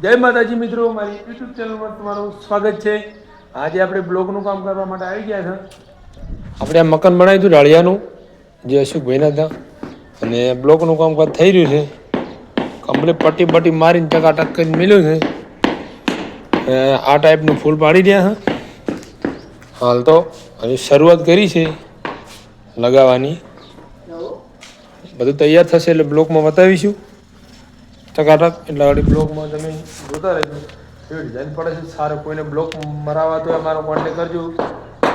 જય માતાજી મિત્રો, મારી યુટ્યુબ ચેનલમાં તમારું સ્વાગત છે। આજે આપણે બ્લોગનું કામ કરવા માટે આવી ગયા છે। આપણે આ મકાન બનાવ્યું હતું ઢાળિયાનું, જે અશોકભાઈના હતા, અને બ્લોકનું કામકાજ થઈ રહ્યું છે। કમ્પ્લીટ પટ્ટી બટ્ટી મારીને ટકાટક કરીને મિલ્યું છે। આ ટાઈપનું ફૂલ પાડી રહ્યા છે। હાલ તો હજી શરૂઆત કરી છે લગાવવાની। બધું તૈયાર થશે એટલે બ્લોકમાં બતાવીશું ટકાટક। એટલે આગળ બ્લોકમાં તમે જોતા રહેજો, એવી ડિઝાઇન પડે છે સારો। કોઈને બ્લોક મરાવવા તો અમારો કોન્ટેક કરજો।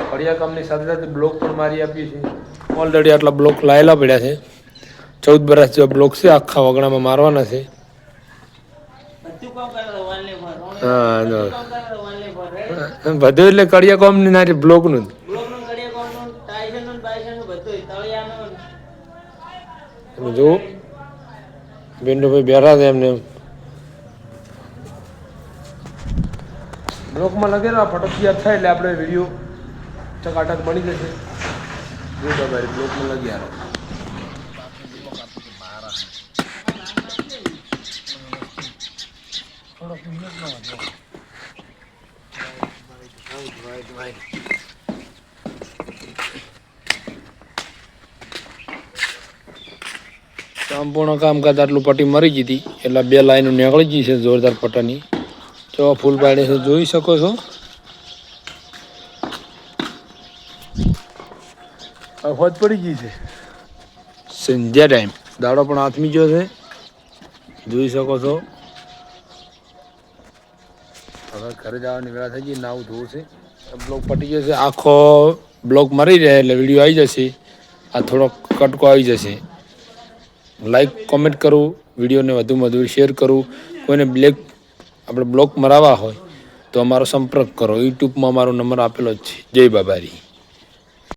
ફળિયા કામની સાથે સાથે બ્લોક પણ મારી આપીએ છીએ। ઓલરેડી આટલા બ્લોક લાયેલા પડ્યા છે। 14 બરસ જેવા બ્લોક છે, આખા વગડામાં મારવાના છે। હા બધું એટલે કડિયા કોમ ની ના બ્લોક નું જો બેનભાઈ બેઠા છે એમને બ્લોકમાં લગેલા ફટકિયા થાય એટલે આપણે વિડીયો ટકાટક બની જશે। જો ભાઈ બ્લોકમાં લગ્યા સંપૂર્ણ કામકાજ આટલું પટ્ટી મરી ગઈ હતી એટલે 2 લાઈનો નીકળી ગઈ છે જોરદાર પટ્ટાની। તો ફૂલ પાડે છે, જોઈ શકો છો। હોજ પડી ગઈ છે સંધ્યા ટાઈમ, દાડો પણ આથમી ગયો છે, જોઈ શકો છો। હવે ઘરે જવાની વેળા થઈ ગઈ, નાવું ધોવું છે। બ્લોક પટી ગયો છે, આખો બ્લોક મરી જાય એટલે વિડીયો આવી જશે। આ થોડો કટકો આવી જશે। લાઈક કોમેન્ટ કરું, વિડીયોને વધુમાં વધુ શેર કરું। કોઈને આપણે બ્લોક મરાવવા હોય તો અમારો સંપર્ક કરો। યુટ્યુબમાં અમારો નંબર આપેલો જ છે। જય બાબારી।